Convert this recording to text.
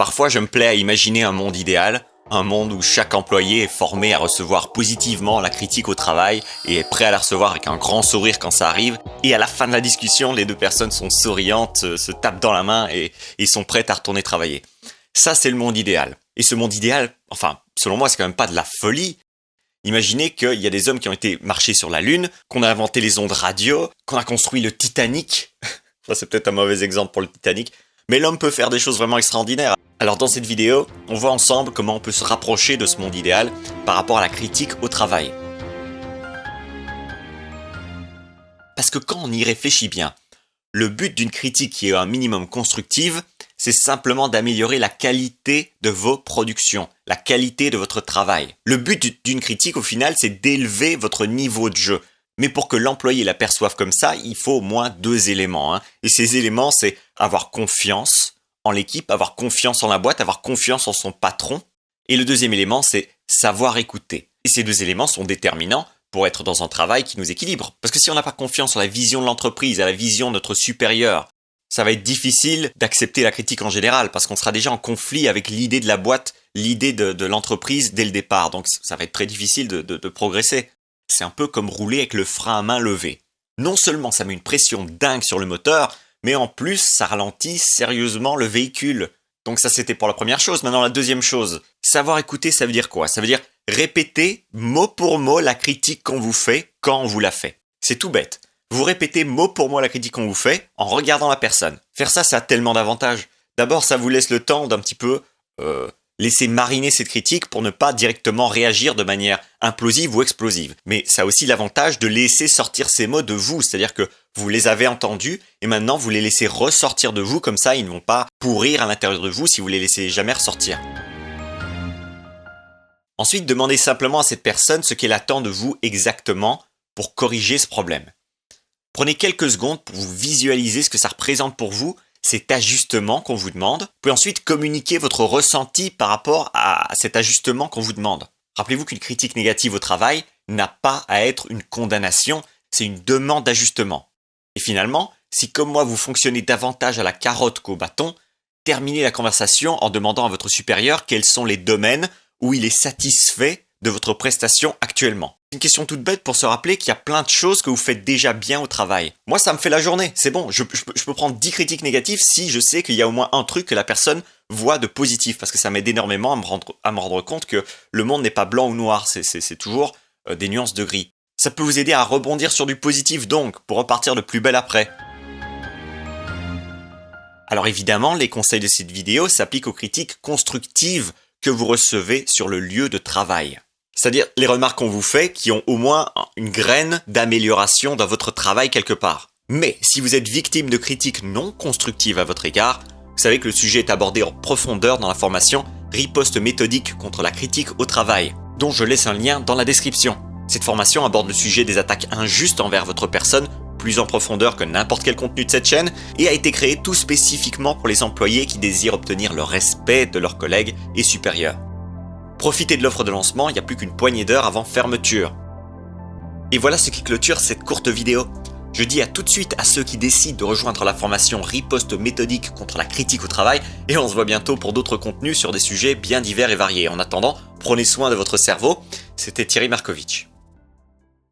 Parfois, je me plais à imaginer un monde idéal, un monde où chaque employé est formé à recevoir positivement la critique au travail et est prêt à la recevoir avec un grand sourire quand ça arrive. Et à la fin de la discussion, les deux personnes sont souriantes, se tapent dans la main et sont prêtes à retourner travailler. Ça, c'est le monde idéal. Et ce monde idéal, enfin, selon moi, c'est quand même pas de la folie. Imaginez qu'il y a des hommes qui ont été marcher sur la Lune, qu'on a inventé les ondes radio, qu'on a construit le Titanic. Ça, c'est peut-être un mauvais exemple pour le Titanic. Mais l'homme peut faire des choses vraiment extraordinaires. Alors dans cette vidéo, on voit ensemble comment on peut se rapprocher de ce monde idéal par rapport à la critique au travail. Parce que quand on y réfléchit bien, le but d'une critique qui est un minimum constructive, c'est simplement d'améliorer la qualité de vos productions, la qualité de votre travail. Le but d'une critique au final, c'est d'élever votre niveau de jeu. Mais pour que l'employé la perçoive comme ça, il faut au moins 2 éléments. Et ces éléments, c'est avoir confiance en l'équipe, avoir confiance en la boîte, avoir confiance en son patron. Et le deuxième élément, c'est savoir écouter. Et ces 2 éléments sont déterminants pour être dans un travail qui nous équilibre. Parce que si on n'a pas confiance en la vision de l'entreprise, à la vision de notre supérieur, ça va être difficile d'accepter la critique en général parce qu'on sera déjà en conflit avec l'idée de la boîte, l'idée de l'entreprise dès le départ. Donc ça va être très difficile de progresser. C'est un peu comme rouler avec le frein à main levé. Non seulement ça met une pression dingue sur le moteur, mais en plus ça ralentit sérieusement le véhicule. Donc ça c'était pour la première chose. Maintenant la deuxième chose, savoir écouter, ça veut dire quoi? Ça veut dire répéter mot pour mot la critique qu'on vous fait quand on vous la fait. C'est tout bête. Vous répétez mot pour mot la critique qu'on vous fait en regardant la personne. Faire ça, ça a tellement d'avantages. D'abord, ça vous laisse le temps d'un petit peu laisser mariner cette critique pour ne pas directement réagir de manière implosive ou explosive. Mais ça a aussi l'avantage de laisser sortir ces mots de vous, c'est-à-dire que vous les avez entendus et maintenant vous les laissez ressortir de vous, comme ça ils ne vont pas pourrir à l'intérieur de vous si vous les laissez jamais ressortir. Ensuite, demandez simplement à cette personne ce qu'elle attend de vous exactement pour corriger ce problème. Prenez quelques secondes pour vous visualiser ce que ça représente pour vous, cet ajustement qu'on vous demande. Vous pouvez ensuite communiquer votre ressenti par rapport à cet ajustement qu'on vous demande. Rappelez-vous qu'une critique négative au travail n'a pas à être une condamnation, c'est une demande d'ajustement. Et finalement, si comme moi vous fonctionnez davantage à la carotte qu'au bâton, terminez la conversation en demandant à votre supérieur quels sont les domaines où il est satisfait de votre prestation actuellement. C'est une question toute bête pour se rappeler qu'il y a plein de choses que vous faites déjà bien au travail. Moi, ça me fait la journée, c'est bon, je peux prendre 10 critiques négatives si je sais qu'il y a au moins un truc que la personne voit de positif, parce que ça m'aide énormément à me rendre compte que le monde n'est pas blanc ou noir, c'est toujours des nuances de gris. Ça peut vous aider à rebondir sur du positif donc, pour repartir de plus belle après. Alors évidemment, les conseils de cette vidéo s'appliquent aux critiques constructives que vous recevez sur le lieu de travail. C'est-à-dire les remarques qu'on vous fait qui ont au moins une graine d'amélioration dans votre travail quelque part. Mais si vous êtes victime de critiques non constructives à votre égard, vous savez que le sujet est abordé en profondeur dans la formation Riposte méthodique contre la critique au travail, dont je laisse un lien dans la description. Cette formation aborde le sujet des attaques injustes envers votre personne plus en profondeur que n'importe quel contenu de cette chaîne et a été créée tout spécifiquement pour les employés qui désirent obtenir le respect de leurs collègues et supérieurs. Profitez de l'offre de lancement, il n'y a plus qu'une poignée d'heures avant fermeture. Et voilà ce qui clôture cette courte vidéo. Je dis à tout de suite à ceux qui décident de rejoindre la formation Riposte méthodique contre la critique au travail et on se voit bientôt pour d'autres contenus sur des sujets bien divers et variés. En attendant, prenez soin de votre cerveau. C'était Thierry Markovitch.